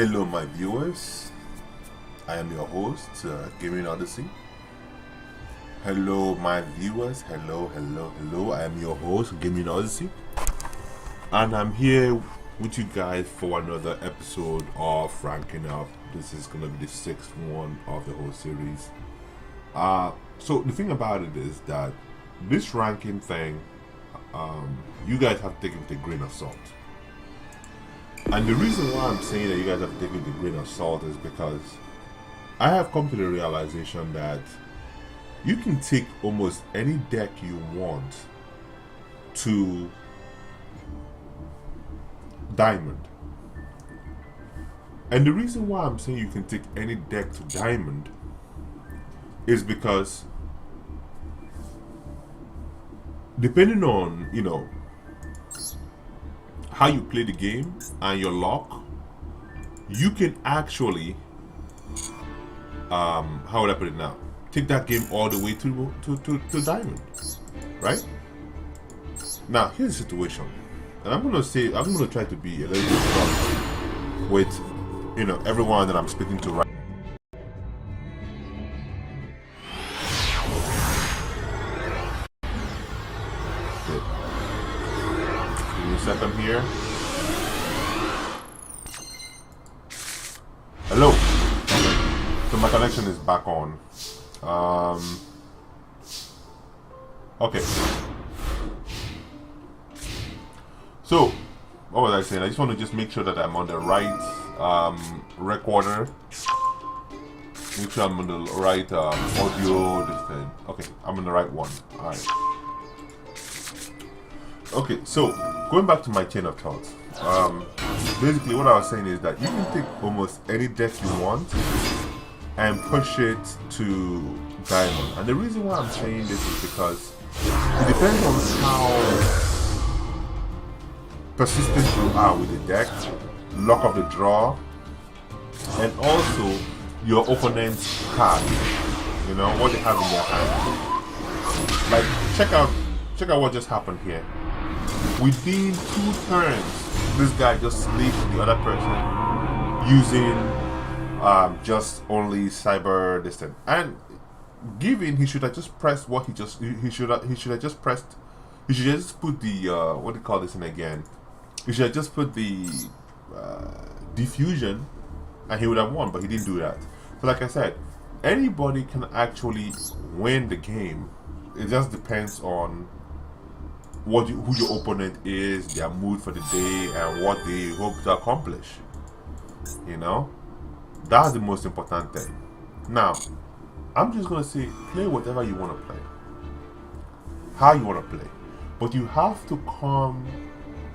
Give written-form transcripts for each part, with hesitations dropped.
Hello, my viewers. I am your host, Gaming Odyssey. Hello, my viewers. Hello. I am your host, Gaming Odyssey, and I'm here with you guys for another episode of Ranking Up. This is gonna be the sixth one of the whole series. So the thing about it is that this ranking thing, you guys have to take it with a grain of salt. And the reason why I'm saying that you guys have to take it with a grain of salt is because I have come to the realization that you can take almost any deck you want to Diamond. And the reason why I'm saying you can take any deck to Diamond is because depending on, how you play the game and your luck, you can actually, how would I put it now? Take that game all the way to Diamond, right? Now, here's the situation, and I'm gonna try to be a little bit blunt with, everyone that I'm speaking to right. Second here. Hello. So my connection is back on. Okay. So what was I saying? I just want to just make sure that I'm on the right recorder. Make sure I'm on the right audio. This thing. Okay, I'm on the right one. All right. Okay, so going back to my chain of thoughts, basically what I was saying is that you can take almost any deck you want and push it to Diamond. And the reason why I'm saying this is because it depends on how persistent you are with the deck, luck of the draw, and also your opponent's card. What they have in their hand. Like check out what just happened here. Within 2 turns, this guy just slayed the other person using just only cyber distance. And given he should have just pressed what he should have just put the what do you call this in again? He should have just put the diffusion and he would have won, but he didn't do that. So like I said, anybody can actually win the game. It just depends on who your opponent is, their mood for the day, and what they hope to accomplish. That's the most important thing. Now, I'm just gonna say, play whatever you want to play, how you want to play, but you have to come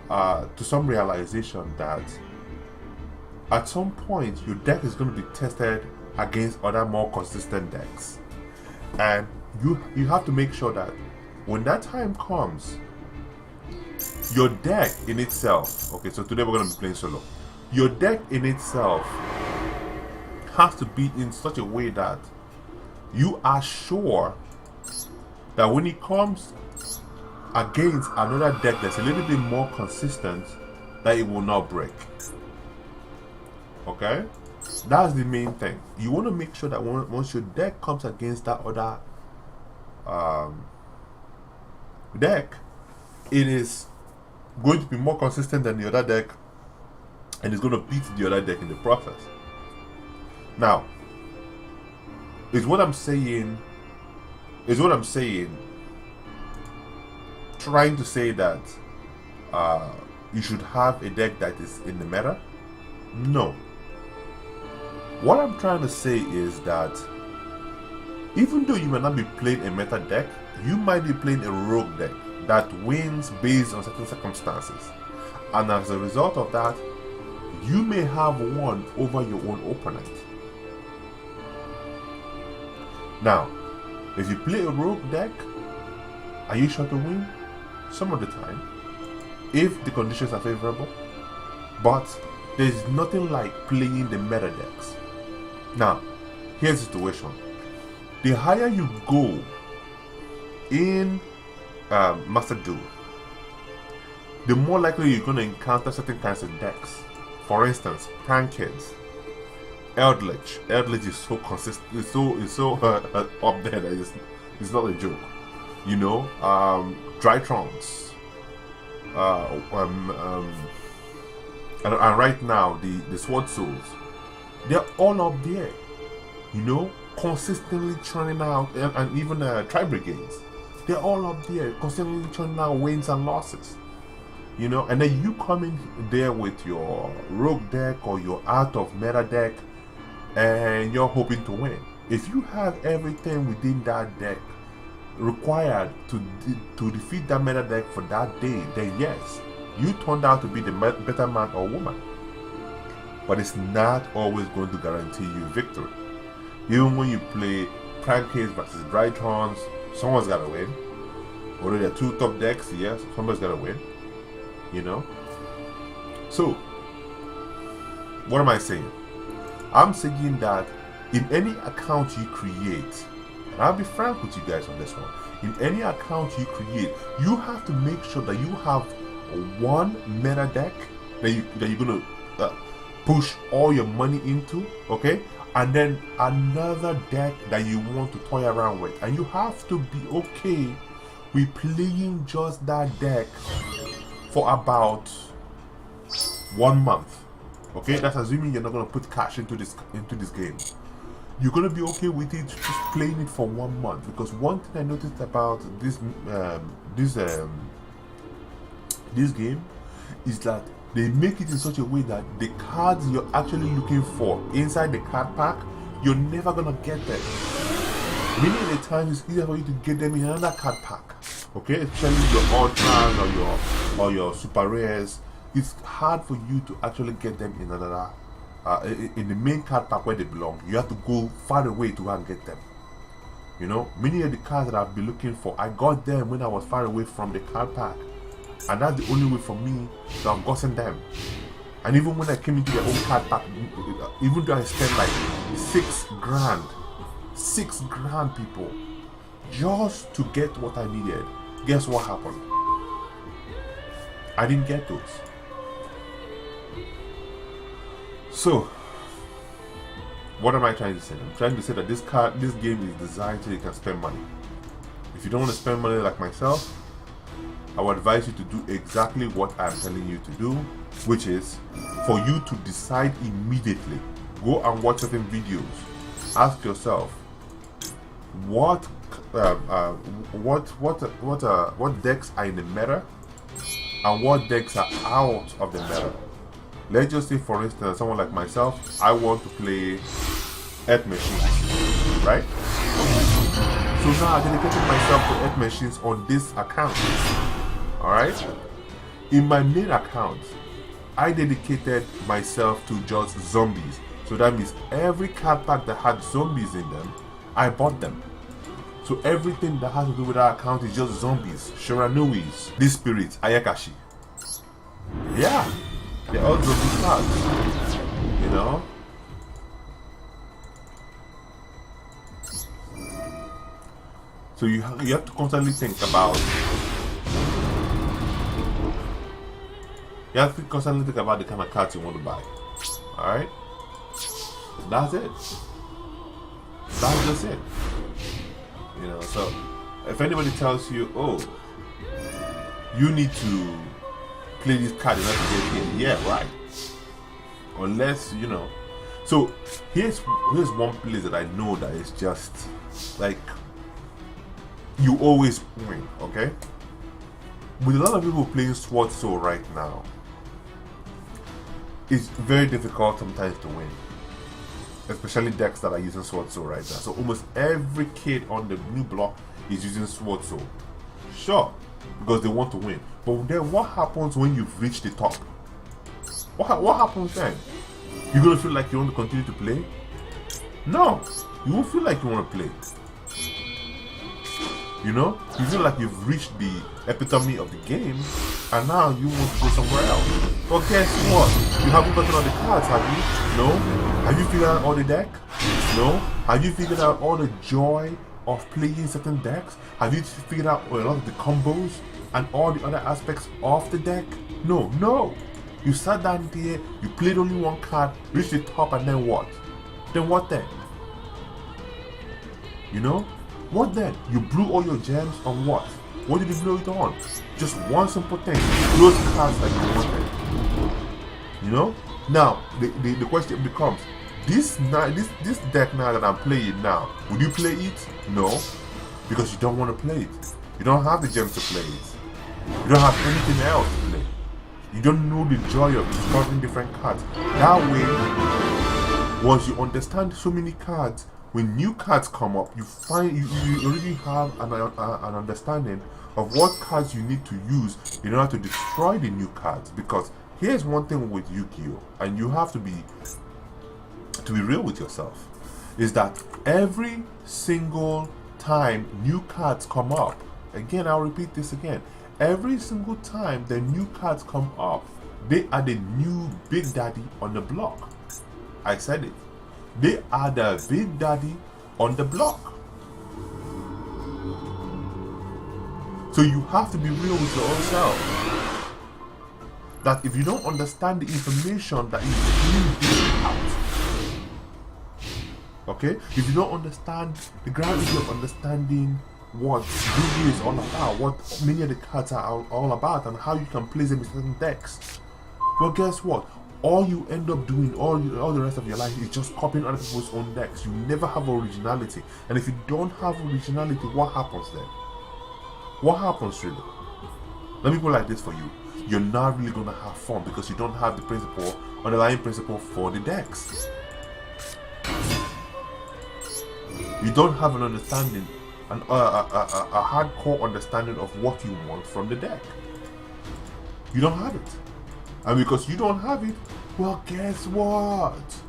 to some realization that at some point your deck is going to be tested against other more consistent decks, and you have to make sure that when that time comes, your deck in itself, okay, so today we're going to be playing solo. Your deck in itself has to be in such a way that you are sure that when it comes against another deck that's a little bit more consistent, that it will not break. Okay? That's the main thing. You want to make sure that once your deck comes against that other deck, it is going to be more consistent than the other deck, and it's going to beat the other deck in the process. Now, is what I'm saying trying to say that you should have a deck that is in the meta? No. What I'm trying to say is that even though you may not be playing a meta deck, you might be playing a rogue deck that wins based on certain circumstances, and as a result of that, you may have won over your own opponent. Now, if you play a rogue deck, are you sure to win? Some of the time, if the conditions are favorable, but there's nothing like playing the meta decks. Now, here's the situation. The higher you go in Master Duel, the more likely you're going to encounter certain kinds of decks. For instance, Pancakes, Eldritch. Eldritch is so consistent. It's so up there that it's not a joke. You know, Drytrons. And right now the Sword Souls, they're all up there. You know, consistently churning out, and even Tri Brigades, they're all up there, consistently churning out wins and losses. You know, and then you come in there with your rogue deck or your out of meta deck, and you're hoping to win. If you have everything within that deck required to defeat that meta deck for that day, then yes, you turned out to be the better man or woman. But it's not always going to guarantee you victory. Even when you play Pancakes versus Drytrons, someone's gotta win. Although there are two top decks, yes, someone's gotta win. You know? So, what am I saying? I'm saying that in any account you create, and I'll be frank with you guys on this one, in any account you create, you have to make sure that you have one meta deck that you're gonna push all your money into, okay? And then another deck that you want to toy around with, and you have to be okay with playing just that deck for about 1 month. Okay, that's assuming you're not gonna put cash into this game. You're gonna be okay with it just playing it for 1 month, because one thing I noticed about this game is that they make it in such a way that the cards you're actually looking for inside the card pack, you're never gonna get them. Many of the times it's easier for you to get them in another card pack. Okay, especially your ultras or your super rares. It's hard for you to actually get them in another in the main card pack where they belong. You have to go far away to go and get them. You know, many of the cards that I've been looking for, I got them when I was far away from the card pack, and that's the only way for me to have gotten them. And even when I came into the own card pack, even though I spent like $6 grand, people, just to get what I needed, guess what happened? I didn't get those. So, what am I trying to say? I'm trying to say that this game is designed so you can spend money. If you don't want to spend money like myself, I would advise you to do exactly what I'm telling you to do, which is for you to decide immediately. Go and watch certain videos. Ask yourself, what decks are in the meta and what decks are out of the meta. Let's just say, for instance, someone like myself, I want to play Earth Machines, right? So now I dedicated myself to Earth Machines on this account. Alright? In my main account, I dedicated myself to just zombies. So that means every card pack that had zombies in them, I bought them. So everything that has to do with that account is just zombies, Shiranuis, this spirits, Ayakashi. Yeah, they're all zombie cards, you know? So you have to constantly think about the kind of cards you want to buy. Alright? That's it. That's just it. You know, so if anybody tells you, oh, you need to play this card in order to get here, yeah, right. Unless, you know. So here's one place that I know that is just like you always win, okay? With a lot of people playing Sword Soul right now, it's very difficult sometimes to win. Especially decks that are using Sword Soul right now. So almost every kid on the new block is using Sword Soul. Sure, because they want to win. But then what happens when you've reached the top? What happens then? You're gonna feel like you want to continue to play? No, you won't feel like you want to play. You know, you feel like you've reached the epitome of the game, and now you want to go somewhere else. But guess what? You haven't gotten all the cards, have you? No? Have you figured out all the deck? No? Have you figured out all the joy of playing certain decks? Have you figured out a lot of the combos and all the other aspects of the deck? No. You sat down there, you played only one card, reached the top, and then what? Then what then? You know? What then? You blew all your gems on what? What did you blow it on? Just one simple thing. Those cards that you wanted. You know? Now, the question becomes, this deck now that I'm playing now, would you play it? No. Because you don't want to play it. You don't have the gems to play it. You don't have anything else to play. You don't know the joy of discovering different cards. That way, once you understand so many cards, when new cards come up, you find you already have an understanding of what cards you need to use in order to destroy the new cards. Because here's one thing with Yu-Gi-Oh, and you have to be real with yourself, is that every single time new cards come up, again, I'll repeat this again, every single time the new cards come up, they are the new big daddy on the block. I said it. They are the big daddy on the block. So you have to be real with your own self. That if you don't understand the information that is being given out, okay? If you don't understand the gravity of understanding what Yu-Gi-Oh is all about, what many of the cards are all about, and how you can place them in certain decks, well, guess what? All you end up doing all the rest of your life is just copying other people's own decks. You never have originality. And if you don't have originality, what happens then? What happens really? Let me put it like this for you. You're not really going to have fun because you don't have the underlying principle for the decks. You don't have an understanding, a hardcore understanding of what you want from the deck. You don't have it. And because you don't have it, well, guess what?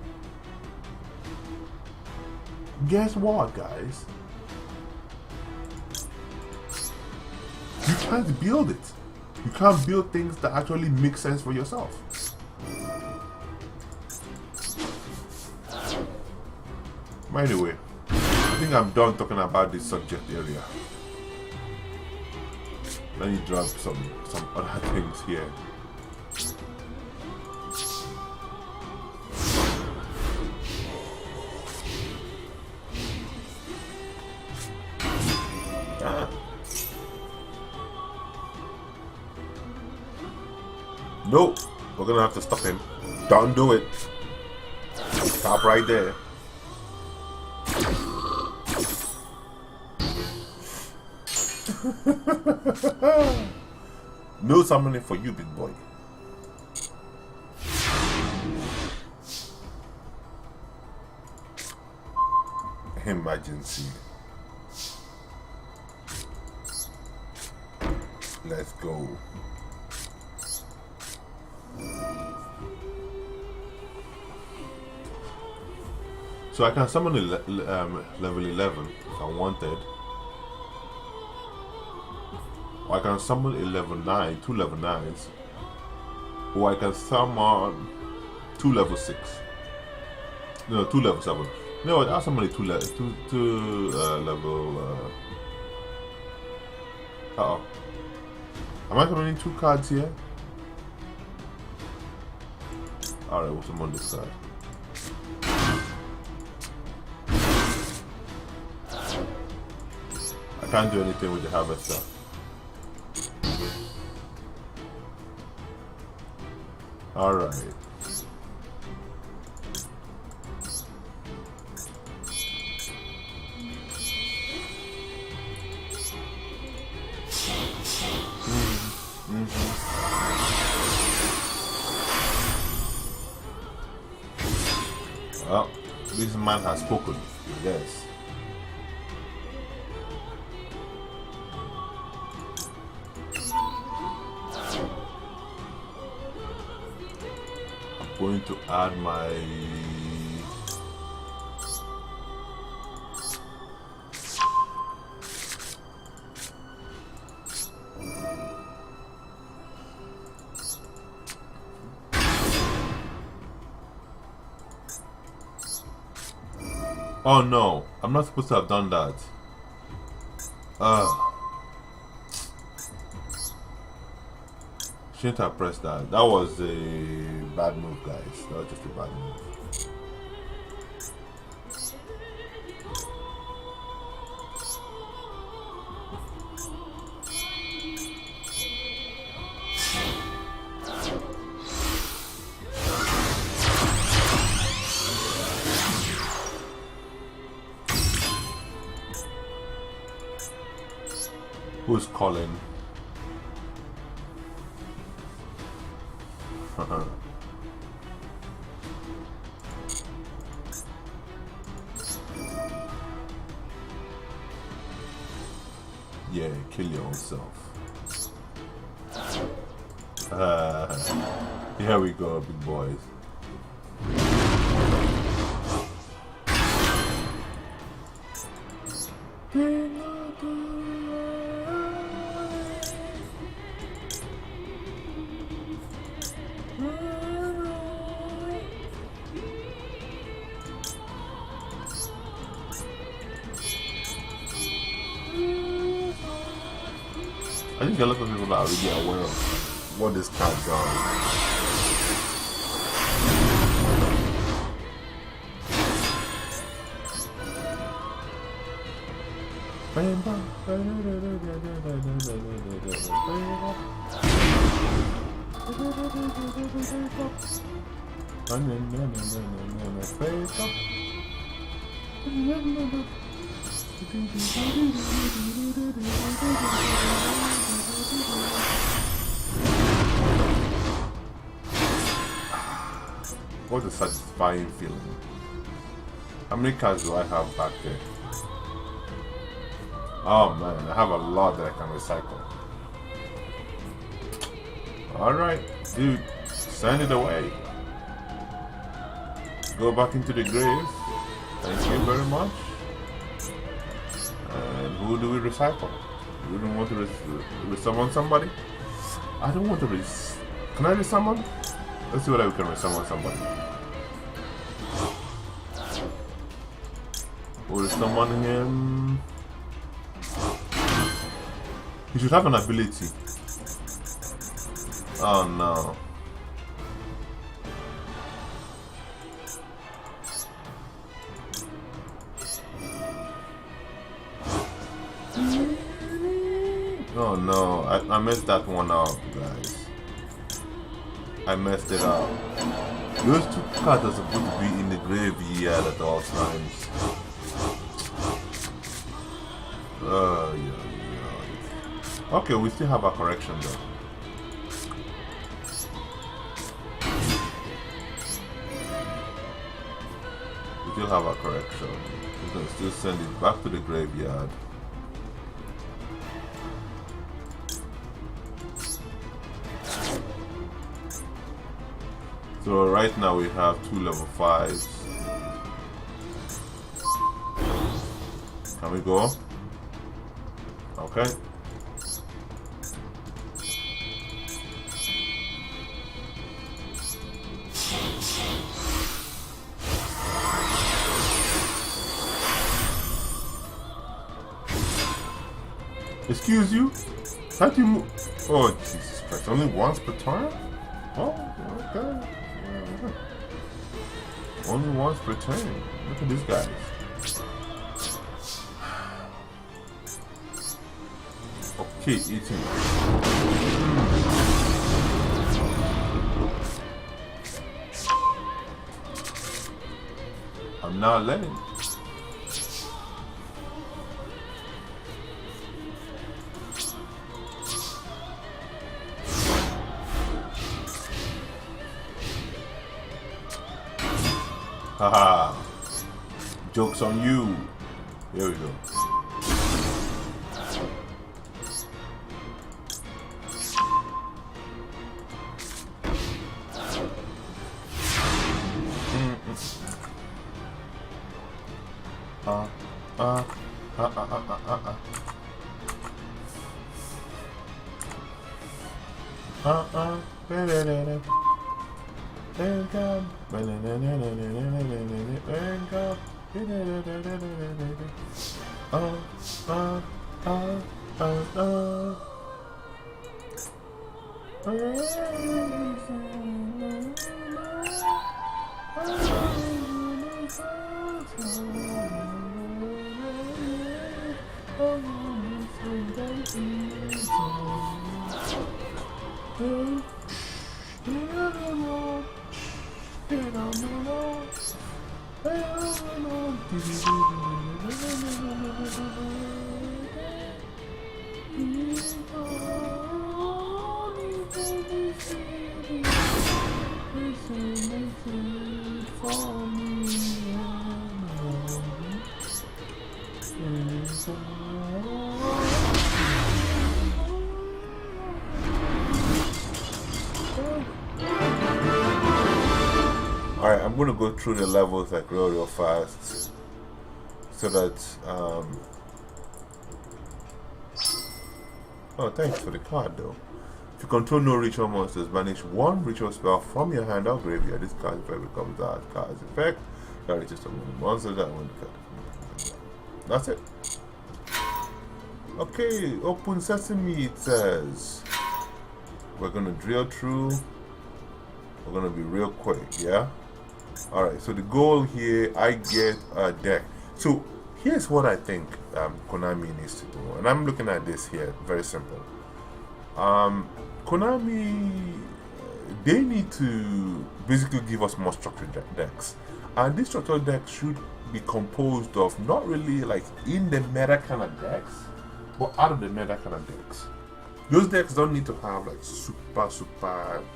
Guess what, guys? You can't build it. You can't build things that actually make sense for yourself. But anyway, I think I'm done talking about this subject area. Let me drop some other things here. Nope, we're gonna have to stop him. Don't do it. Stop right there. No summoning for you, big boy. Emergency. Let's go. So I can summon level 11 if I wanted. Or I can summon a level 9, 2 level 9s. Or I can summon 2 level 6. No, 2 level 7. No, I'll summon a 2 level. Uh-oh. Am I summoning 2 cards here? Alright, we'll summon this side. I can't do anything with the harvester. Alright. Well, this man has spoken. Yes. I'm going to add my Oh no, I'm not supposed to have done that. Shouldn't have pressed that. That was a bad move, guys. That was just a bad move. Who's calling? Yeah, kill your own self. Here we go, big boys. I think a lot of people are already aware of what this card does. What a satisfying feeling. How many cards do I have back there? Oh man, I have a lot that I can recycle. Alright, dude, send it away. Go back into the grave. Thank you very much. And who do we recycle? We don't want to resummon somebody? I don't want to Can I resummon? Let's see whether we can resummon somebody. We'll resummon him. He should have an ability. Oh no. Oh no, I messed that one up, guys. I messed it up. Those two cards are supposed to be in the graveyard at all times. Yeah. Okay, we still have a correction though. We still have a correction. We can still send it back to the graveyard. So right now we have 2 level 5s. Can we go? Okay. Excuse you? How do you move? Oh, Jesus Christ. Only once per turn? Oh, okay. Only once per turn. Look at these guys. Okay, eating. I'm not letting. Haha. Joke's on you. Here we go. Alright, I'm going to go through the levels like real fast so that oh, thanks for the card though. If you control no ritual monsters, banish one ritual spell from your hand or graveyard. This card effect becomes that card's effect. That reaches to one monster that one card. That's it. Okay, open sesame, it says. We're gonna drill through. We're gonna be real quick, yeah? Alright, so the goal here, I get a deck. So here's what I think Konami needs to do. And I'm looking at this here, very simple. Konami, they need to basically give us more structured decks. And these structured decks should be composed of not really like in the meta kind of decks, but out of the meta kind of decks. Those decks don't need to have like super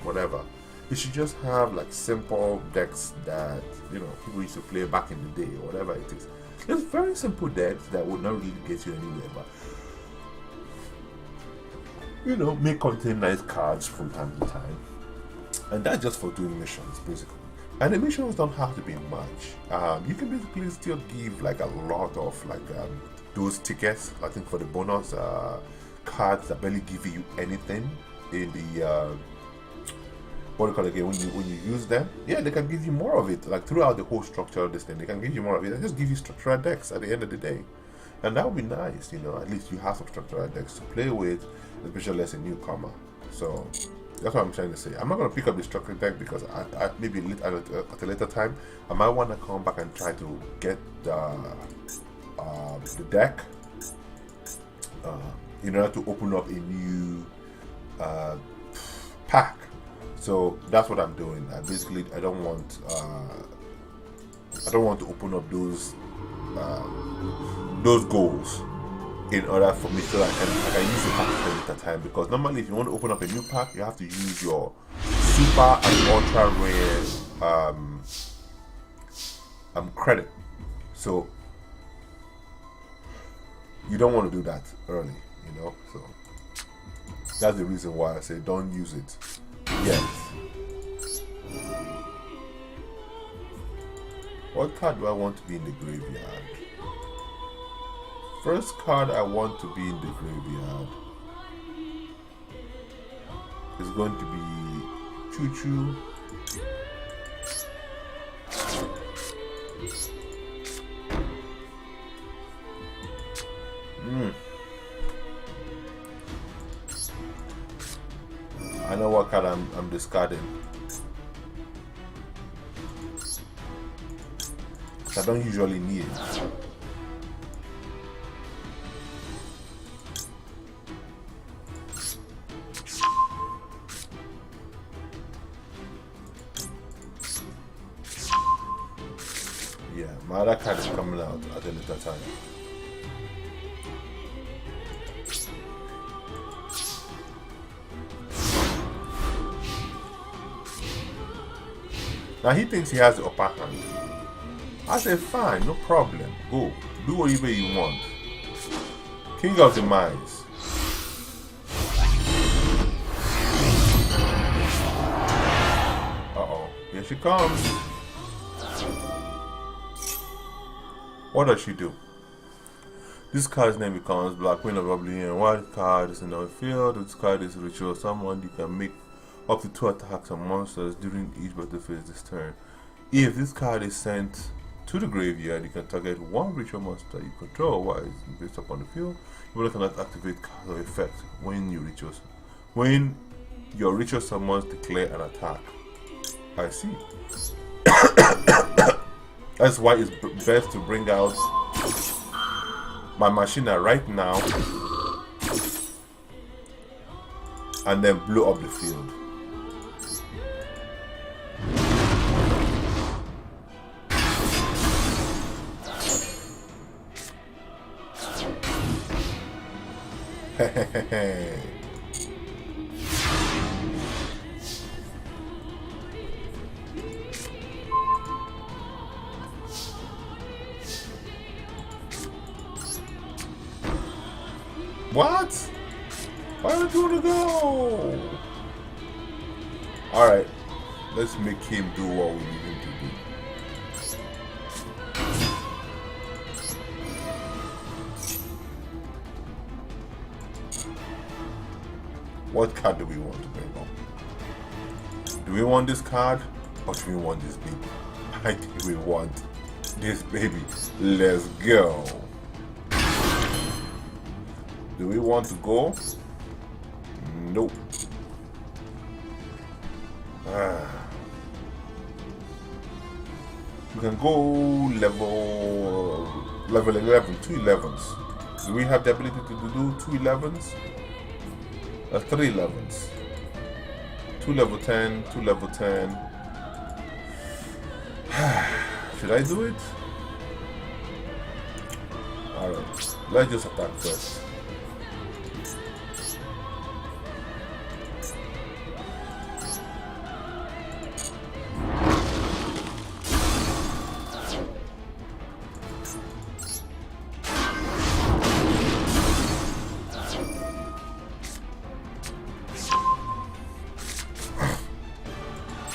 whatever. They should just have like simple decks that, you know, people used to play back in the day or whatever it is. It's very simple decks that would not really get you anywhere, but you know, may contain nice cards from time to time. And that's just for doing missions basically. And the missions don't have to be much. You can basically still give like a lot of like those tickets, I think, for the bonus cards that barely give you anything in the what do you call it again, when you use them. Yeah, they can give you more of it, like throughout the whole structure of this thing. They can give you more of it and just give you structured decks at the end of the day. And that would be nice, you know, at least you have some structured decks to play with, especially as a newcomer. So that's what I'm trying to say. I'm not going to pick up the structured deck because I maybe at a later time I might want to come back and try to get the deck in order to open up a new pack. So that's what I'm doing. I don't want to open up those goals in order for me so I can use the pack at a time, because normally if you want to open up a new pack, you have to use your super and ultra rare credit. So you don't want to do that early, you know. So that's the reason why I say don't use it. Yes. What card do I want to be in the graveyard? First card I want to be in the graveyard is going to be Choo Choo. I know what card I'm discarding. I don't usually need it. Yeah, my other card is coming out at a later time. Now he thinks he has the upper hand. I said, fine, no problem. Go. Do whatever you want. King of the Mines. Uh-oh. Here she comes. What does she do? This card's name becomes Black Queen of Oblivion. Wild card is in the field. This card is ritual. Someone you can make up to 2 attacks on monsters during each battle phase this turn. If this card is sent to the graveyard, you can target 1 ritual monster you control while it's based upon the field. You cannot activate card or effect when you rituals. When Your ritual summons declare an attack. I see. That's why it's best to bring out my machina right now and then blow up the field. What? Why don't you want to go? Alright, let's make him do what we need him to do. What card do we want to bring up? Do we want this card or do we want this baby? I think we want this baby. Let's go. Do we want to go? Nope. We can go level 11, 2 11s. Do we have the ability to do 2 11s? 3 11s. 2 level 10, 2 level 10. Should I do it? Alright, let's just attack first.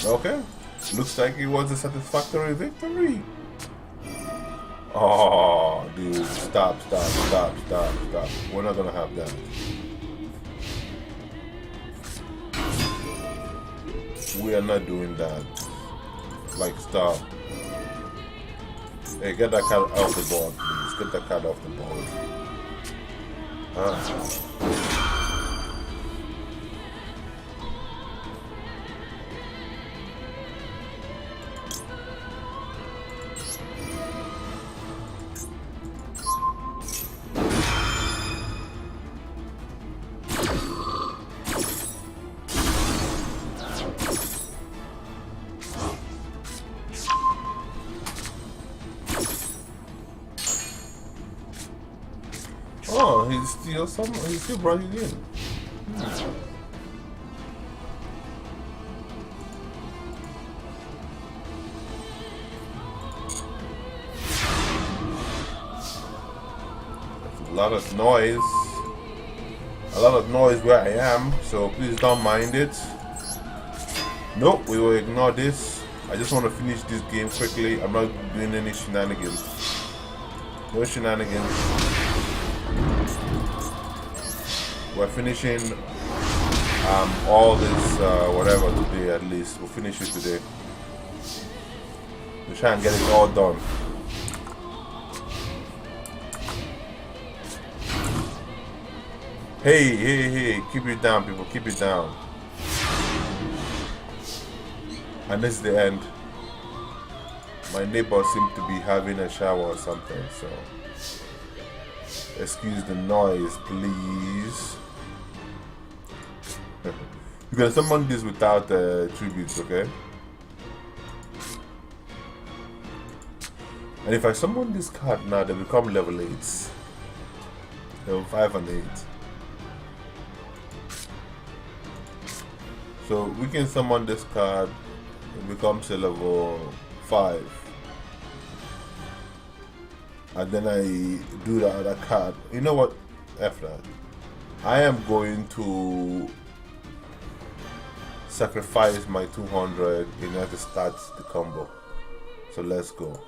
Okay, looks like it was a satisfactory victory. Oh, dude, stop. We're not gonna have that. We are not doing that. Like, stop. Hey, get that card off the board, please. Get that card off the board. Oh, he still brought it in. There's a lot of noise. A lot of noise where I am, so please don't mind it. Nope, we will ignore this. I just want to finish this game quickly. I'm not doing any shenanigans. No shenanigans. We're finishing all this whatever today, at least. We'll finish it today. We'll try and get it all done. Hey, keep it down, people, keep it down. And this is the end. My neighbor seemed to be having a shower or something, so excuse the noise, please. You can summon this without tributes, okay? And if I summon this card now, they become level 8s. Level 5 and 8. So we can summon this card, it becomes a level 5. And then I do the other card. You know what? F that. I am going to sacrifice my 200 in order to start the combo. So let's go.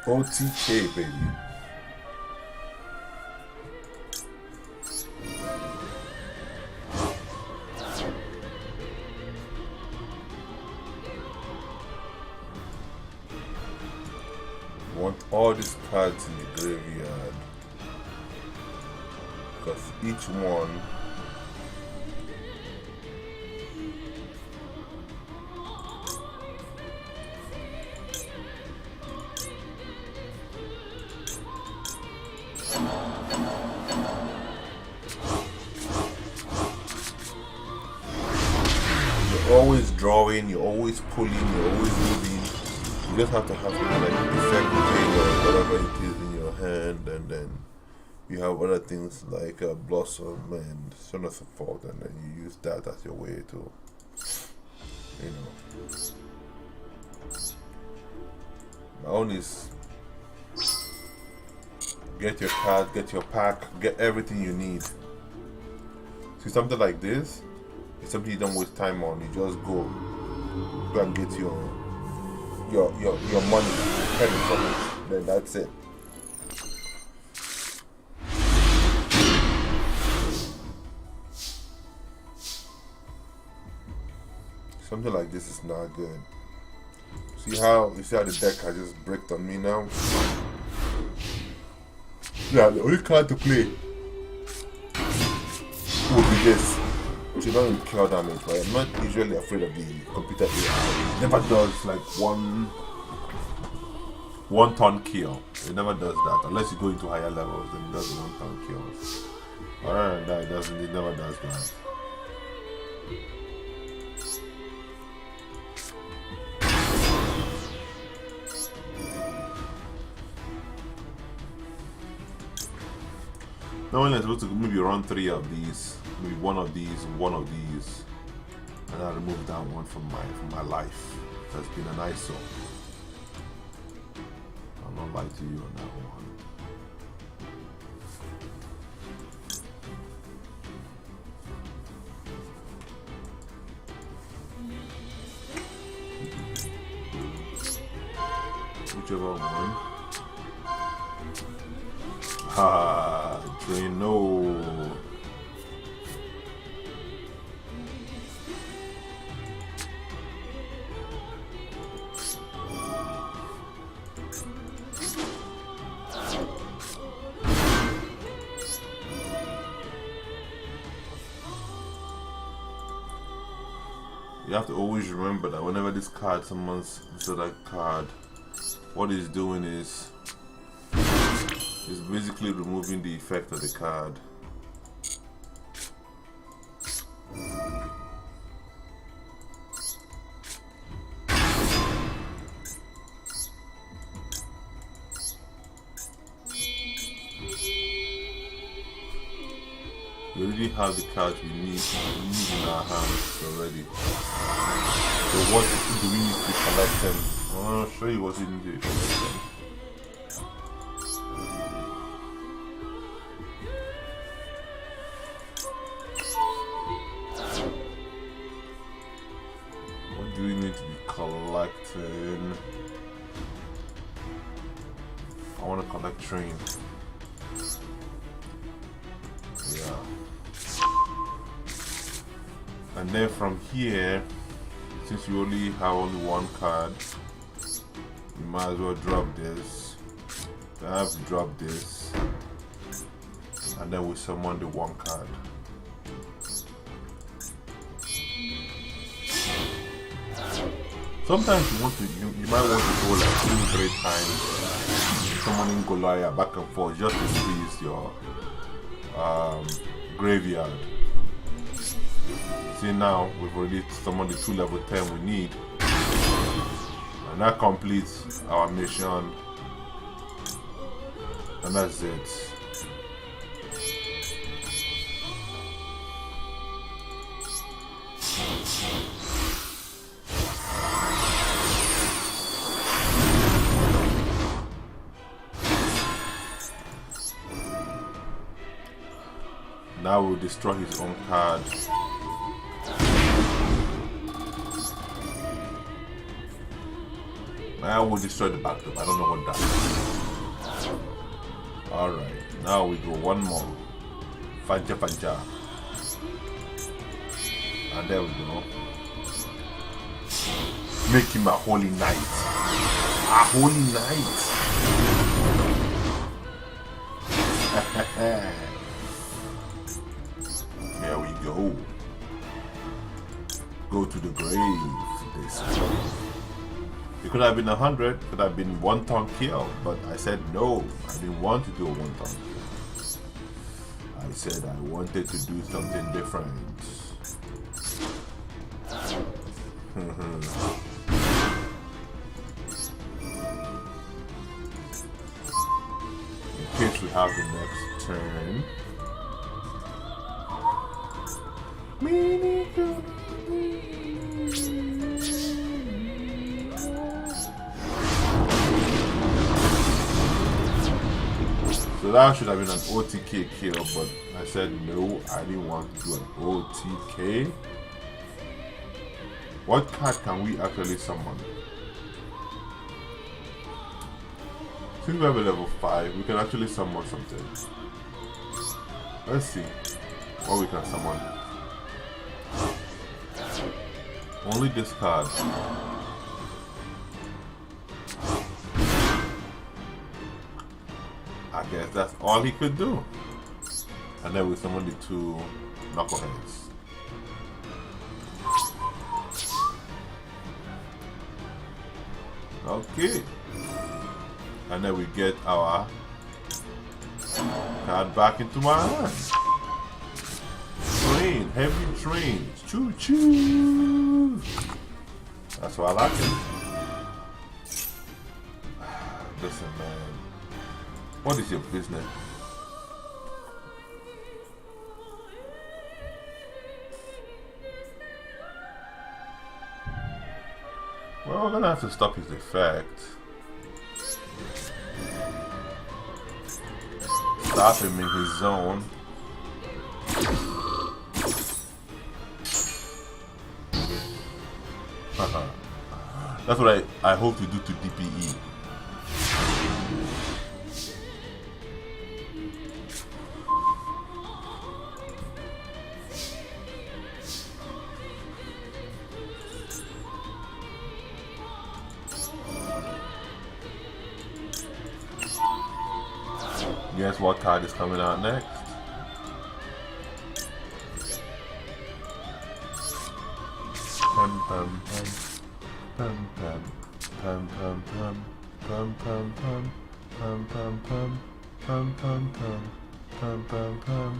OTK, baby. Want all these cards in the graveyard, because each one you're always drawing, you're always pulling, you're always moving. You just have to have like effect thing or whatever it is in your hand, and then you have other things like blossom and so on and so forth, and then you use that as your way to, you know. My own is get your card, get your pack, get everything you need. See, something like this, it's something you don't waste time on. You just go and get your money, credit from it. Then that's it. Something like this is not good. See how the deck has just bricked on me now? Yeah, the only card to play would be this. Which you don't incur damage, but I'm not usually afraid of the computer AI. It never does like one turn kill. It never does that. Unless you go into higher levels, then it does one turn kills. Other than that, it never does that. Normally I'm supposed to maybe run 3 of these, maybe one of these, and I remove that one from my life. That's been an ISO. I'll not lie to you on that one. Whichever one. Drano. You have to always remember that whenever this card summons this other card, what it's doing is It's basically removing the effect of the card. We already have the cards we need in our hands already. So what do we need to collect them? I'll show you what we need to collect them. What do we need to be collecting? I want to collect train. Yeah. And then from here, since you only have only one card, you might as well drop this. Then I have to drop this, and then we summon the one card. Sometimes you might want to go like 2-3 times, summoning Goliath back and forth just to squeeze your graveyard. See, now we've already summoned the 2 level 10 we need, and that completes our mission, and that's it. Now we'll destroy his own card. Now we'll destroy the backdrop. I don't know what that is. Alright, now we go one more. Fanja Fanja. And there we go. Make him a holy knight. A holy knight. Here we go. Go to the grave. This it could have been 100, could have been 1 turn kill, but I said no. I didn't want to do a 1 turn kill. I said I wanted to do something different. In case we have the next turn. So that should have been an OTK kill, but I said no, I didn't want to do an OTK. What card can we actually summon? Since we have a level 5, we can actually summon something. Let's see what we can summon. Only this card. I guess that's all he could do. And then we summon the 2 knuckleheads. Okay. And then we get our card back into my hand. Train, heavy trains. Choo choo. That's why I like it. Listen, man. What is your business? Well, we're gonna have to stop his effect. Stop him in his zone. That's what I hope to do to DPE. Guess what card is coming out next? Pum pum pum pum pum pum pum pum pum pum pum pum pum Pum pum pum. Pum pum pum.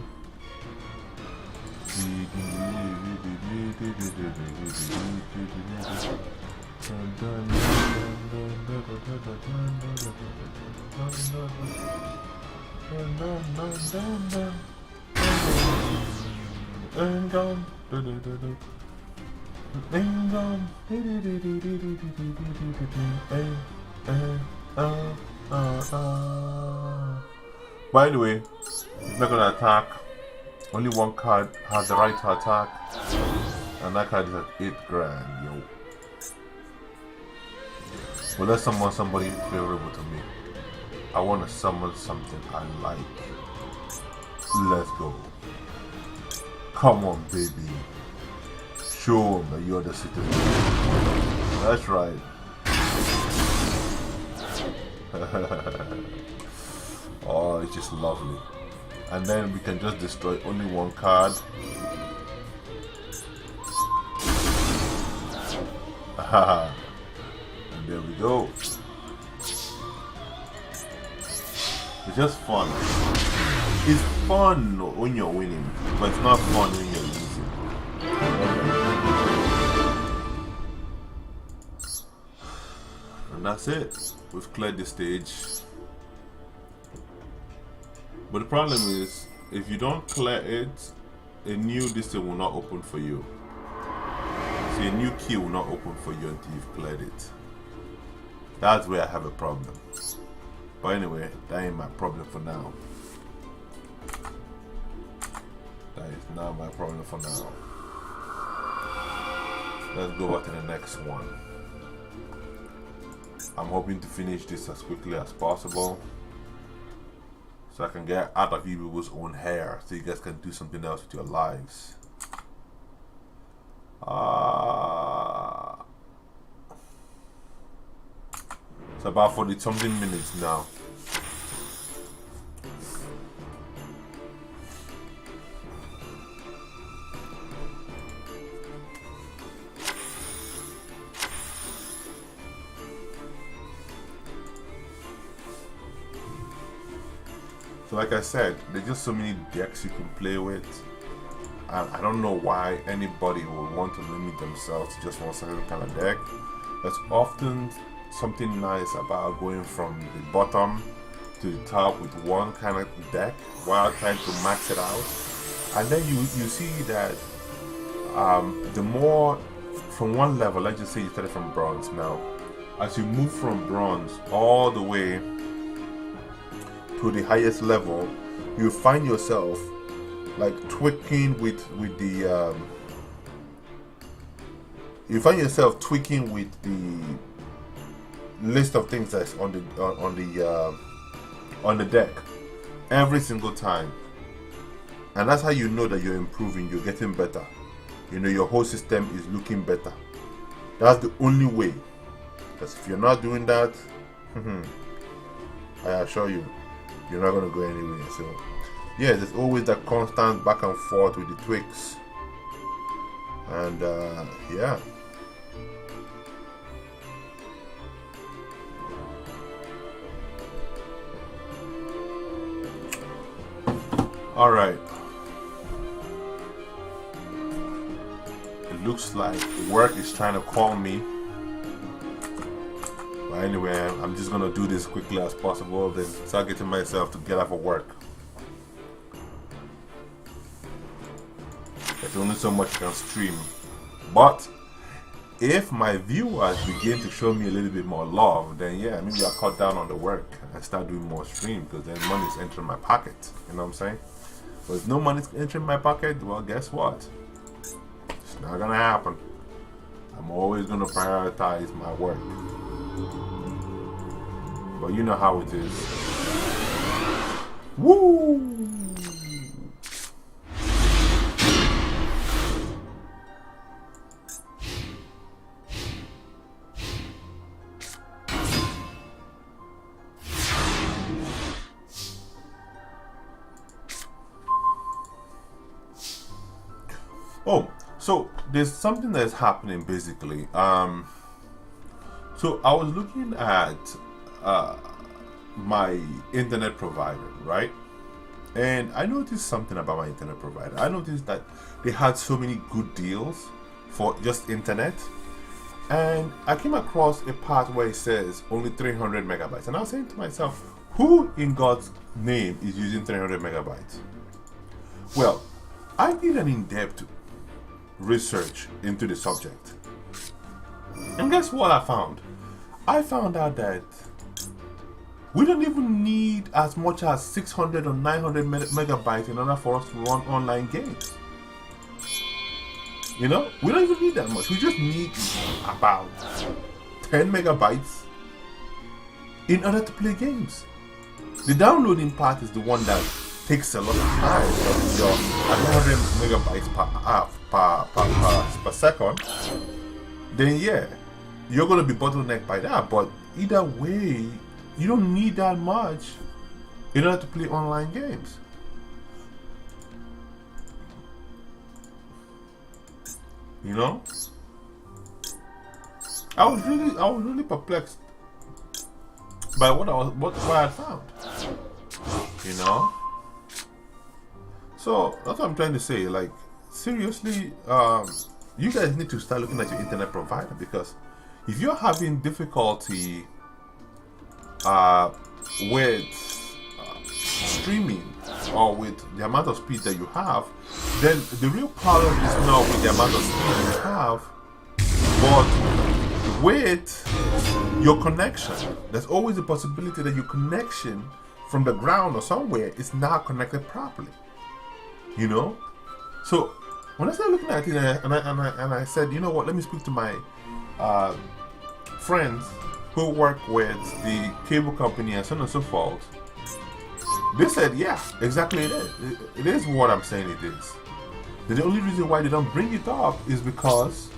By the way, it's not gonna attack. Only one card has the right to attack, and that card is at 8 grand, yo. Well, let's summon somebody favorable to me. I want to summon something I like. Let's go. Come on, baby. Show them that you're the citizen. That's right. Oh, it's just lovely. And then we can just destroy only one card. And there we go. It's just fun. It's fun when you're winning, but it's not fun when you're losing. And that's it. We've cleared the stage. But the problem is, if you don't clear it, a new district will not open for you. See, a new key will not open for you until you've cleared it. That's where I have a problem. But anyway, that ain't my problem for now. That is not my problem for now. Let's go back to the next one. I'm hoping to finish this as quickly as possible, so I can get out of you people's own hair, so you guys can do something else with your lives. It's about 40 something minutes now. So like I said, there's just so many decks you can play with. I don't know why anybody would want to limit themselves to just one certain kind of deck. There's often something nice about going from the bottom to the top with one kind of deck while trying to max it out. And then you see that the more from one level, let's just say you started from bronze. Now, as you move from bronze all the way to the highest level, you find yourself like tweaking with the you find yourself tweaking with the list of things that's on the deck every single time, and that's how you know that you're improving, you're getting better. You know, your whole system is looking better. That's the only way, because if you're not doing that, I assure you, you're not going to go anywhere. So yeah, there's always that constant back and forth with the tweaks, and yeah. All right, it looks like work is trying to call me. But anyway, I'm just gonna do this quickly as possible, then start getting myself to get off of work. There's only so much I can stream, but if my viewers begin to show me a little bit more love, then yeah, maybe I'll cut down on the work and start doing more stream, because then money's entering my pocket. You know what I'm saying? But if no money's entering my pocket, well, guess what? It's not gonna happen. I'm always gonna prioritize my work. But you know how it is. Woo! Oh, so there's something that's happening basically. So I was looking at my internet provider, right? And I noticed something about my internet provider. I noticed that they had so many good deals for just internet. And I came across a part where it says only 300 megabytes. And I was saying to myself, who in God's name is using 300 megabytes? Well, I did an in-depth research into the subject. And guess what I found? I found out that we don't even need as much as 600 or 900 megabytes in order for us to run online games. You know, we don't even need that much. We just need about 10 megabytes in order to play games. The downloading part is the one that takes a lot of time. So your 100 megabytes per second, then yeah, you're going to be bottlenecked by that. But either way, you don't need that much in order to play online games. You know, I was really perplexed by what I found. You know, so that's what I'm trying to say. Like, seriously, you guys need to start looking at your internet provider, because if you're having difficulty with streaming or with the amount of speed that you have, then the real problem is not with the amount of speed you have, but with your connection. There's always a possibility that your connection from the ground or somewhere is not connected properly. You know? So when I started looking at it and I said, you know what, let me speak to my friends who work with the cable company and so on and so forth. They said, yeah, exactly it is. It is what I'm saying it is. The only reason why they don't bring it up is because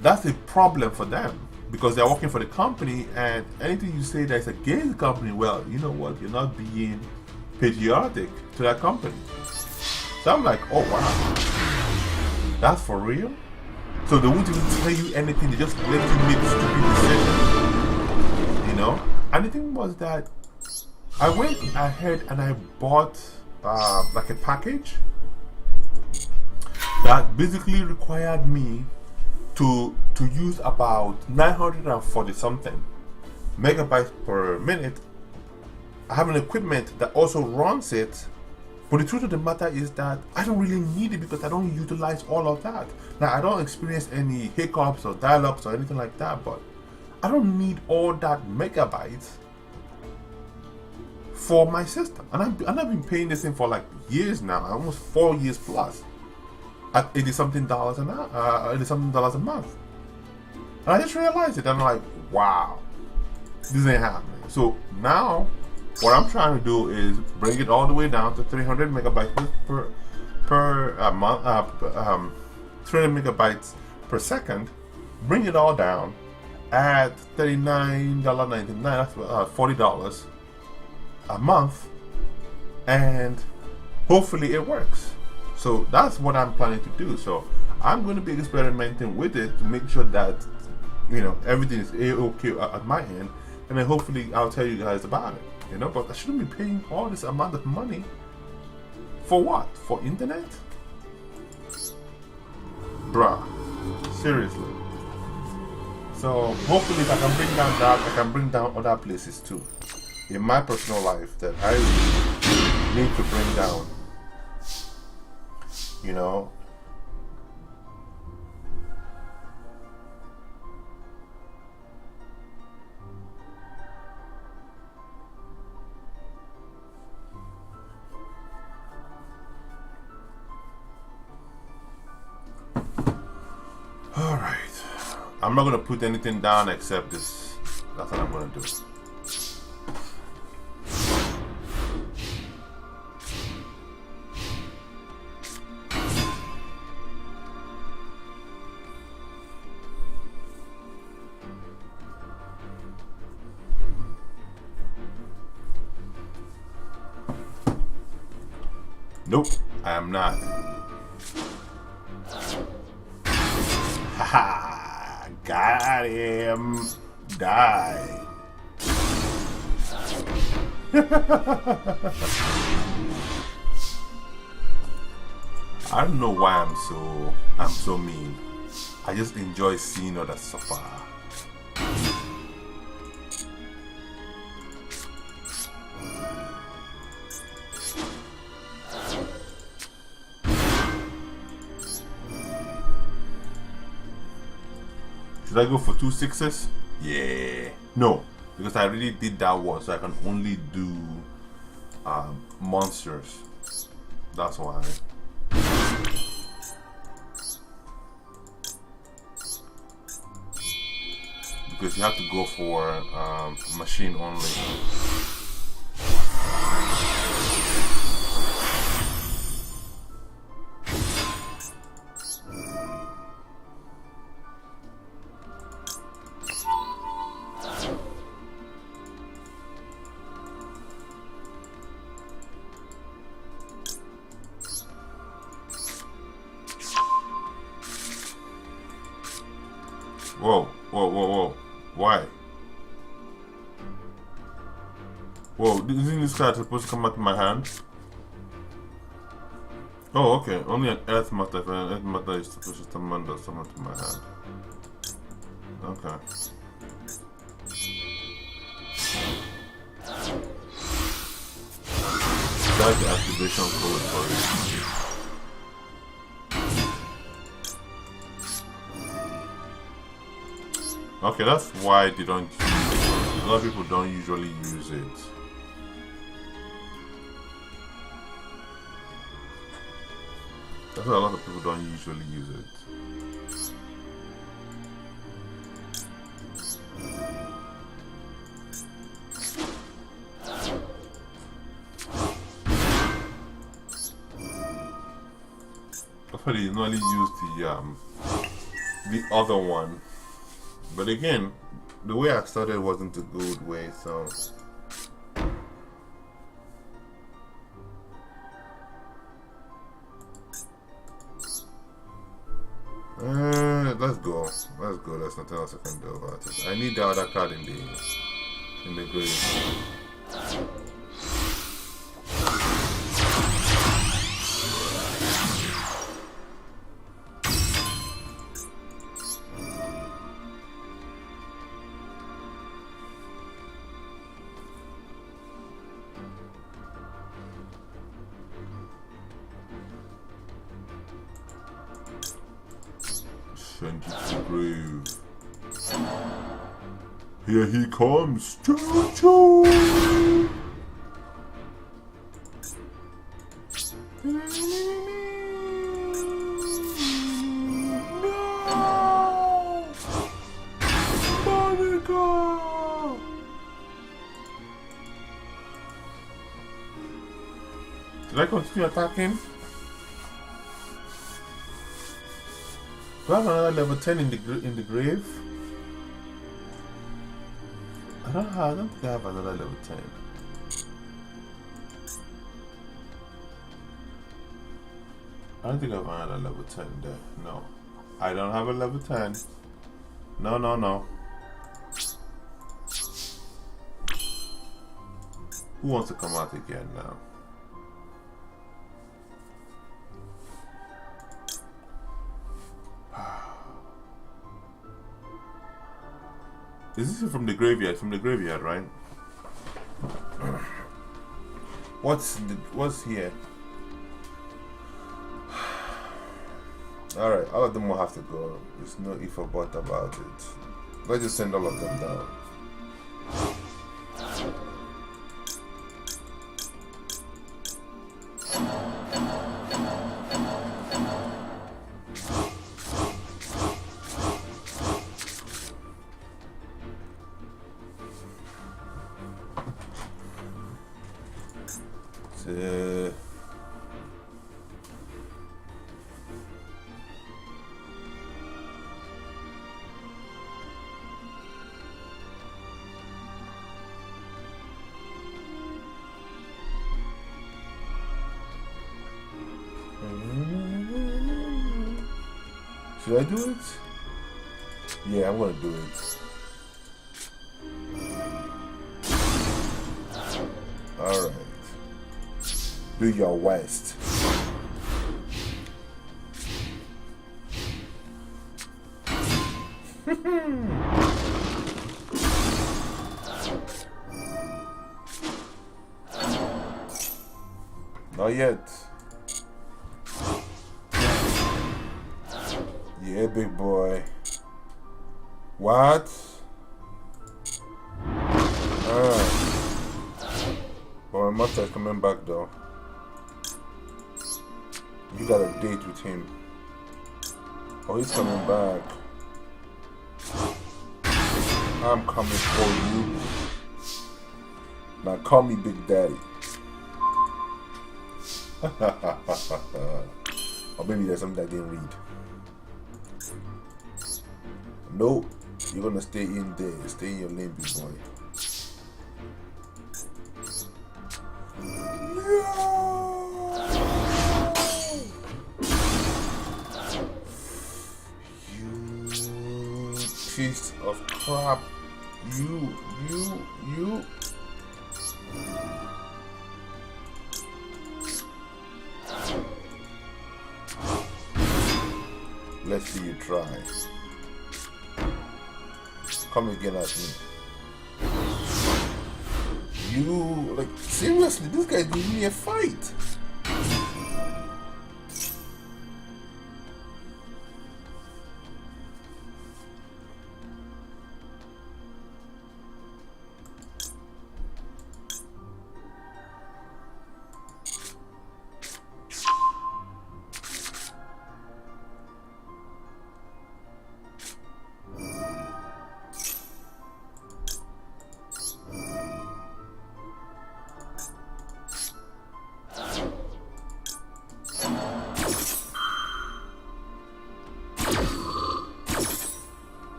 that's a problem for them. Because they're working for the company, and anything you say that's against the company, well, you know what, you're not being patriotic to that company. So I'm like, oh wow, that's for real? So they won't even tell you anything, they just let you make stupid decisions. You know? And the thing was that I went ahead and I bought like a package that basically required me to use about 940 something megabytes per minute. I have an equipment that also runs it, but the truth of the matter is that I don't really need it because I don't utilize all of that. Now, I don't experience any hiccups or dial-ups or anything like that, but I don't need all that megabytes for my system. And I've been paying this thing for like years now, almost 4 years plus, at $80 something a month. And I just realized it, and I'm like, wow, this ain't happening. So now, what I'm trying to do is bring it all the way down to 300 megabytes per month, 300 megabytes per second. Bring it all down at $39.99. That's $40 a month, and hopefully it works. So that's what I'm planning to do. So I'm going to be experimenting with it to make sure that, you know, everything is okay at my end, and then hopefully I'll tell you guys about it. You know, but I shouldn't be paying all this amount of money for what? For internet? Bruh, seriously. So hopefully if I can bring down that, I can bring down other places too in my personal life that I really need to bring down. You know, all right, I'm not gonna put anything down except this. That's what I'm gonna do. Nope, I am not. Haha, got him. Die. I don't know why I'm so mean. I just enjoy seeing others suffer. Should I go for 2 6s? Yeah. No, because I already did that one, so I can only do monsters. That's why. Because you have to go for machine only. Whoa, whoa, whoa, whoa. Why? Whoa, isn't this card supposed to come out of my hand? Oh, okay. Only an Earth Master. If an Earth Master is supposed to summon to my hand. Okay. That's the activation code for it. Okay, that's why they don't use it. A lot of people don't usually use it. That's why a lot of people don't usually use it. That's why they normally use the other one. But again, the way I started wasn't a good way, so let's go. Let's go. There's nothing else I can do about it. I need the other card in the grave. Send it to the grave. Here he comes, Choo-choo! No! Monica! Did I continue attacking? Do I have another level 10 in the grave? I don't think I have another level 10. I don't think I have another level 10 there. No. I don't have a level 10. No, no, no. Who wants to come out again now? Is this from the graveyard? From the graveyard, right? What's here? Alright, all of them will have to go. There's no if or but about it. Let's just send all of them down. Should I do it? Yeah, I'm gonna do it. Alright. Do your worst. Not yet. Yeah, big boy. What? But my master is coming back though. You got a date with him. Oh, he's coming back. I'm coming for you. Now call me Big Daddy. Or maybe there's something I didn't read. Nope. You're gonna stay in there. Stay in your lane, big boy. You piece of crap. You. Let's see you try. Come again at me. You, like, seriously, this guy's giving me a fight.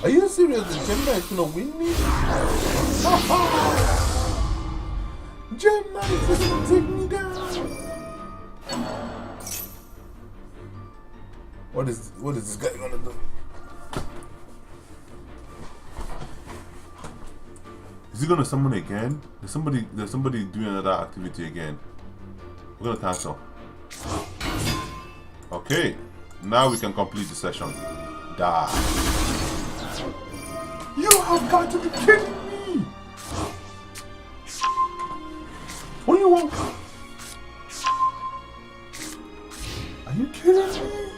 Are you serious? The Gemini is gonna win me? Gemini is gonna take me down. What is this guy gonna do? Is he gonna summon again? There's somebody doing another activity again. We're gonna cancel. Okay, now we can complete the session. Die. You have got to be kidding me! What do you want? Are you kidding me?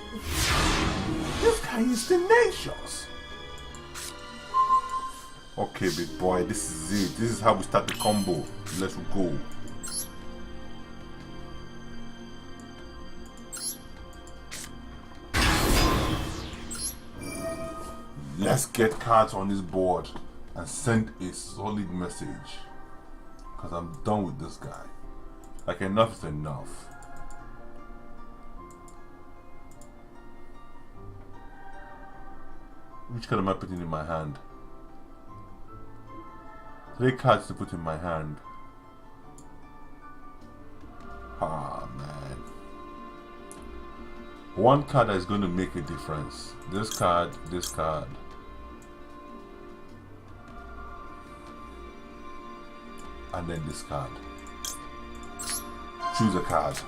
This guy is tenacious. Okay, big boy, this is it. This is how we start the combo. Let's go. Let's get cards on this board and send a solid message. Because I'm done with this guy. Like, enough is enough. Which card am I putting in my hand? 3 cards to put in my hand. Ah, man. One card that is going to make a difference. This card, this card. And then this card. Choose a card.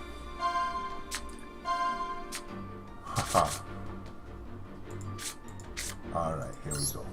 Haha. Alright, here we go.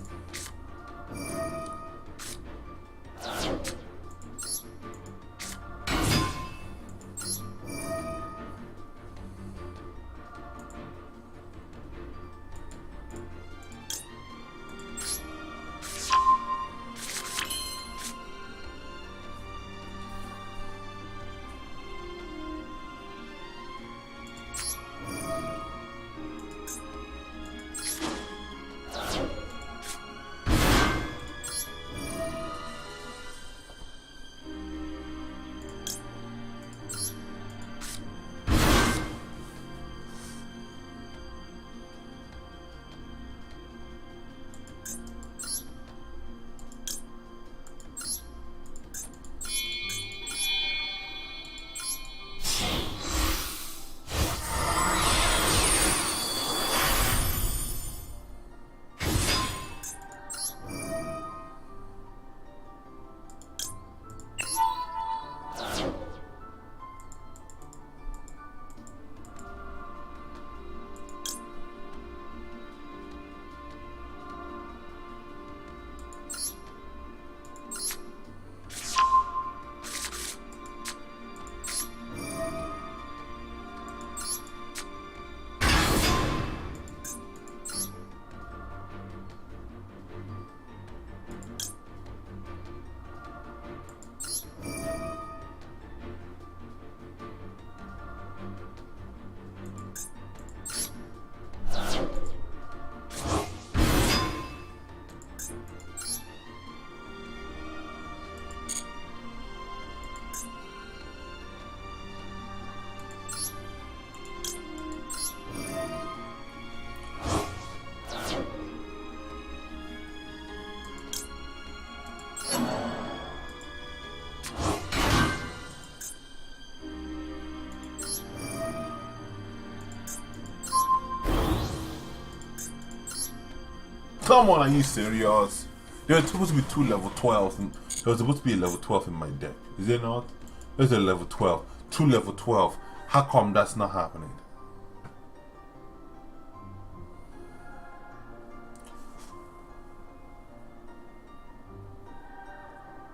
Come on, are you serious? There are supposed to be 2 level 12s, and there was supposed to be a level 12 in my deck. Is there not? There's a level 12. 2 level 12. How come that's not happening?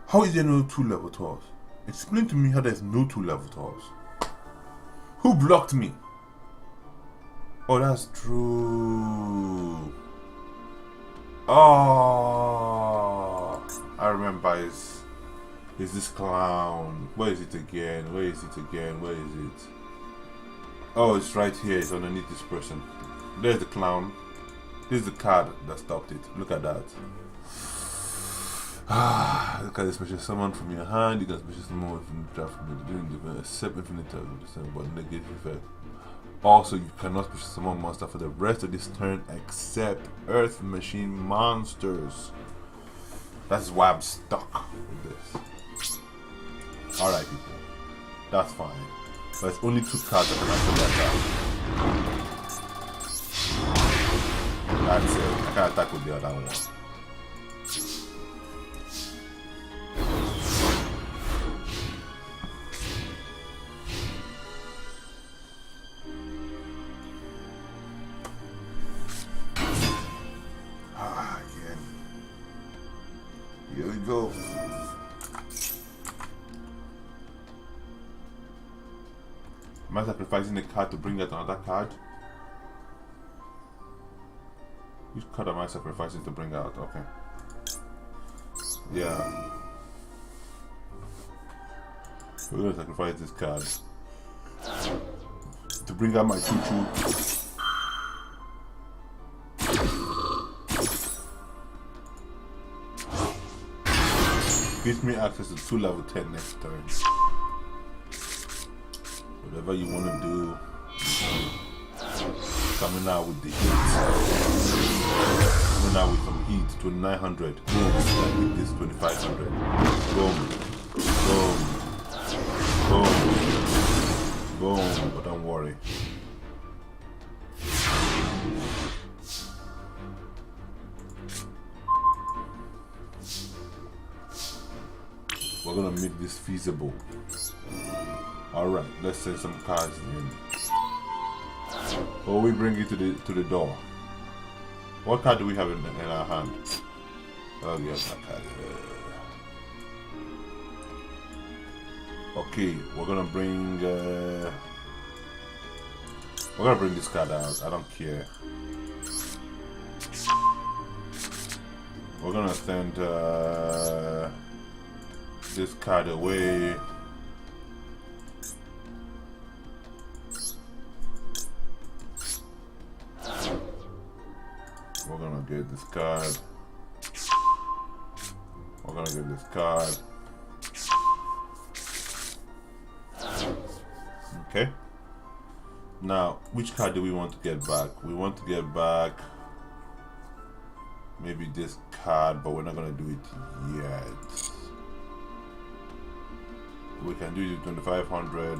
How is there no 2 level 12s? Explain to me how there's no 2 level 12s. Who blocked me? Oh, that's true. Oh, I remember. Is this clown? Where is it again? Where is it again? Where is it? Oh, it's right here. It's underneath this person. There's the clown. This is the card that stopped it. Look at that. Look at this special summon from your hand. You can special summon from the draft from the event, except infinite target, but negative effect. Also, you cannot special summon monster for the rest of this turn except Earth Machine monsters. That's why I'm stuck with this. Alright, people. That's fine. But it's only 2 cards that can answer that card. That's it. I can't attack with the other one. Here we go. Am I sacrificing a card to bring out another card? Which card am I sacrificing to bring out? Okay. Yeah. We're gonna sacrifice this card to bring out my choo-choo. Gives me access to 2 level 10 next turn. Whatever you want to do, coming out with the heat. Coming out with some heat. 2900. Boom. Like this 2500. Boom. Boom. Boom. Boom. But don't worry. We're gonna make this feasible. Alright, let's send some cards in. Or we bring it to the door. What card do we have in our hand? Oh yes, that card. Okay, we're gonna bring this card out. I don't care. We're gonna send this card away. We're gonna get this card. We're gonna get this card. Okay. Now, which card do we want to get back? We want to get back maybe this card, but we're not gonna do it yet. We can do it with 2500.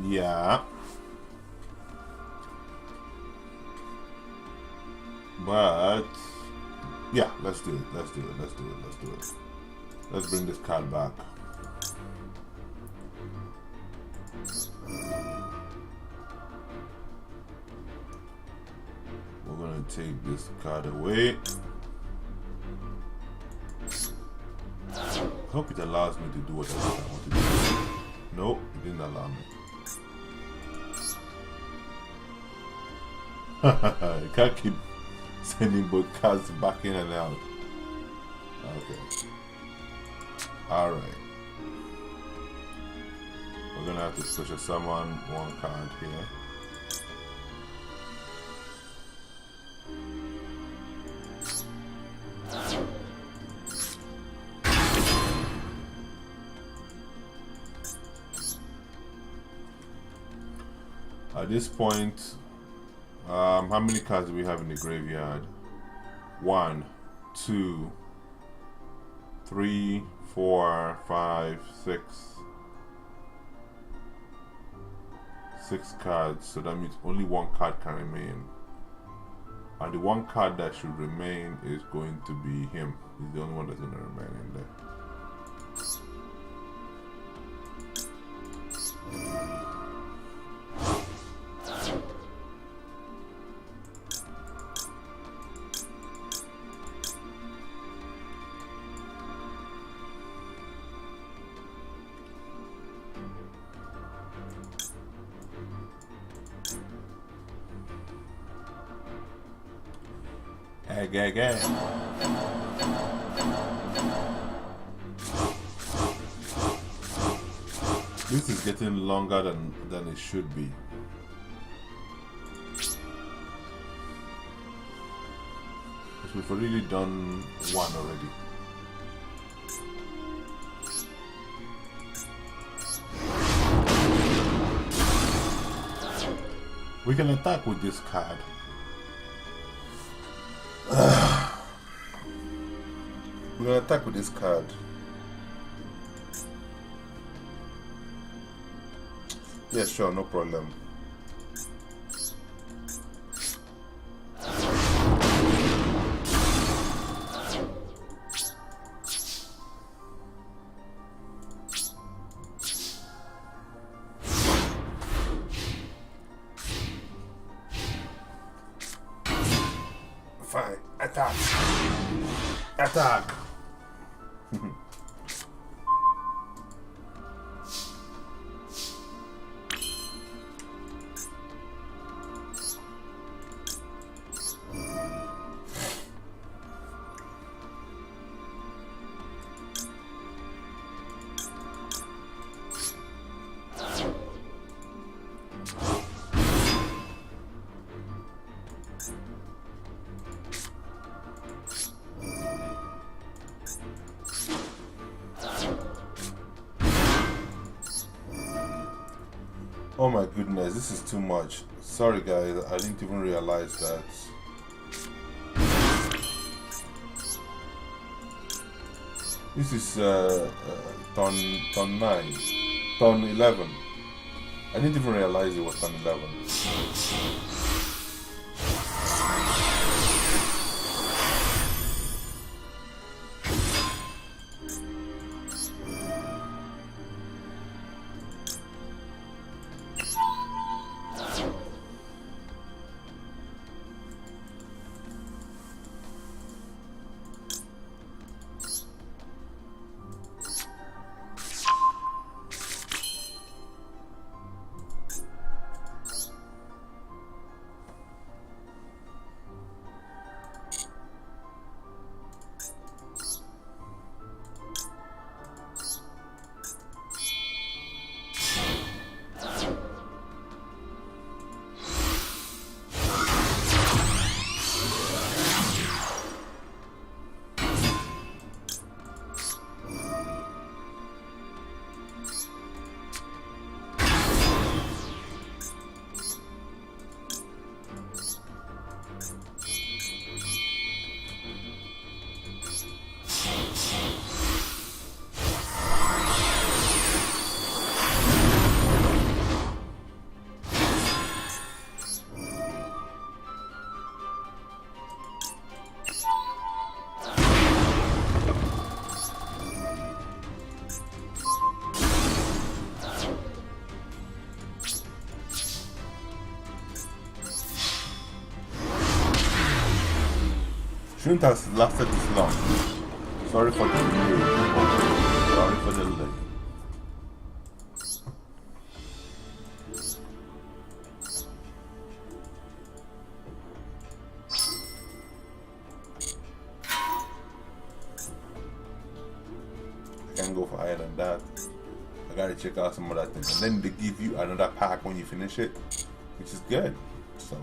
Yeah. But yeah, let's do it. Let's do it. Let's do it. Let's do it. Let's bring this card back. We're gonna take this card away. I hope it allows me to do what I want to do. No, it didn't allow me. You can't keep sending both cards back in and out. Okay. Alright. We're gonna have to special summon one card here. At this point, how many cards do we have in the graveyard? 1, 2, 3, 4, 5, 6. 6 cards, so that means only 1 card can remain. And the one card that should remain is going to be him. He's the only one that's going to remain in there. Again. This is getting longer than it should be. Because we've already done one already. We can attack with this card. We're gonna attack with this card. Yeah, sure, no problem. Fine, attack. Attack. Oh my goodness, this is too much. Sorry guys, I didn't even realize that. This is turn 9, turn 11. I didn't even realize it was turn 11. Shouldn't have lasted this long. Sorry for the delay. Sorry for the delay. I can't go for higher than that. I gotta check out some other things. And then they give you another pack when you finish it, which is good. So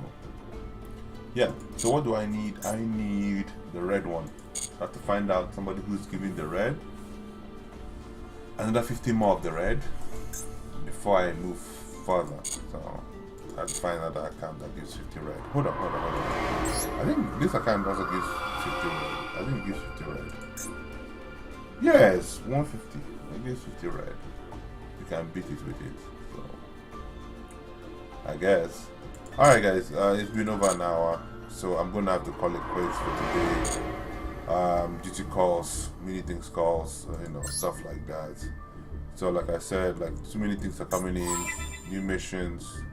yeah, so what do I need? I need the red one. I have to find out somebody who's giving the red. Another 50 more of the red before I move further. So I have to find out that account that gives 50 red. Hold on. I think this account also gives 50 red. I think it gives 50 red. Yes, 150. It gives 50 red. You can beat it with it. So I guess. Alright guys, it's been over an hour, so I'm gonna have to call it quits for today. Due to calls, many things calls, stuff like that. So like I said, like too many things are coming in, new missions.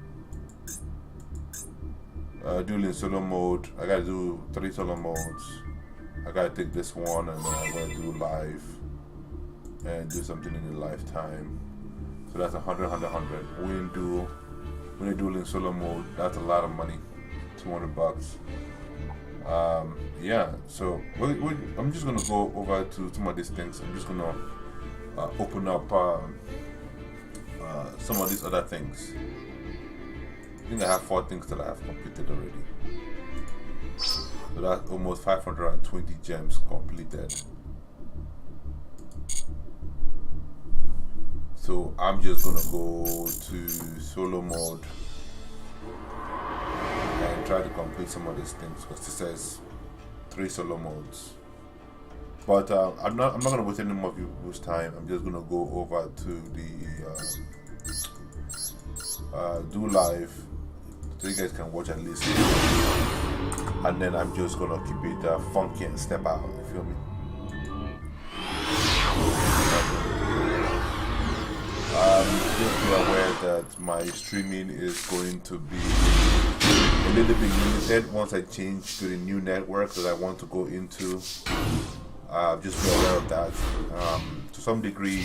Duel in solo mode. I gotta do 3 solo modes. I gotta take this one and then I'm gonna do live and do something in the lifetime. So that's 100, 100, 100. When you duel in solo mode, that's a lot of money. $200. Yeah. So I'm just gonna go over to some of these things. I'm just gonna open up some of these other things. I think I have 4 things that I have completed already. So that's almost 520 gems completed. So I'm just gonna go to solo mode and try to complete some of these things because it says 3 solo modes. But I'm not gonna waste any more of people's time. I'm just gonna go over to the do live so you guys can watch at least, and then I'm just gonna keep it funky and step out. You feel me? Just be aware that my streaming is going to be a little bit limited once I change to the new network that I want to go into. Just be aware of that. To some degree,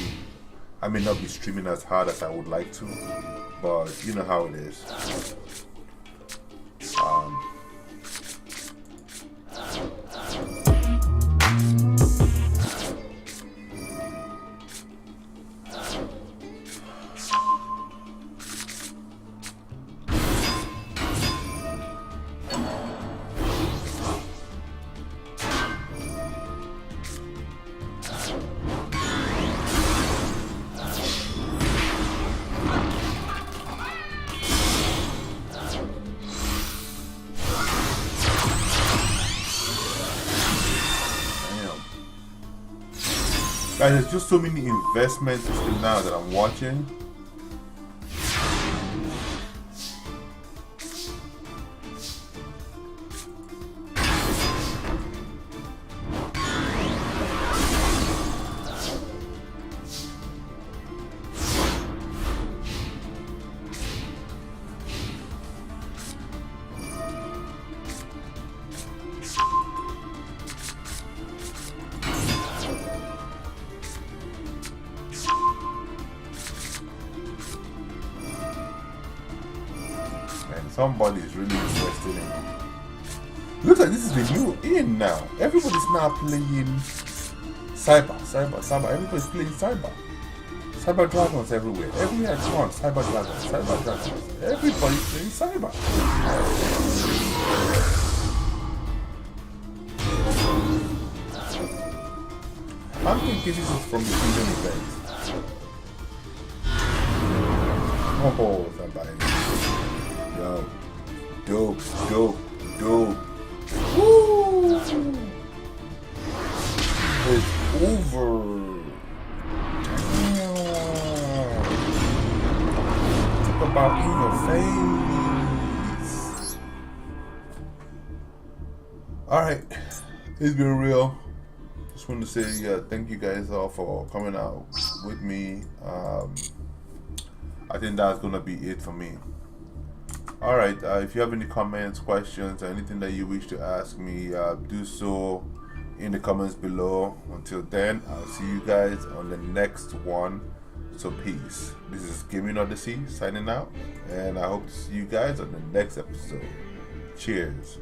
I may not be streaming as hard as I would like to, but you know how it is. Guys, there's just so many investments now that I'm watching. Somebody is really interested in it. Looks like this is the new in now. Everybody's now playing cyber. Everybody's playing cyber. Cyber dragons everywhere. Everywhere it's one. Cyber dragons. Everybody's playing cyber. I'm thinking this is from the season event. Oh, somebody. Yo, dope. Woo! It's over. Damn. Talk about in your face. Alright, it's been real. Just want to say thank you guys all for coming out with me. I think that's gonna be it for me. Alright, if you have any comments, questions, or anything that you wish to ask me, do so in the comments below. Until then, I'll see you guys on the next one. So peace. This is Gaming Odyssey signing out, and I hope to see you guys on the next episode. Cheers.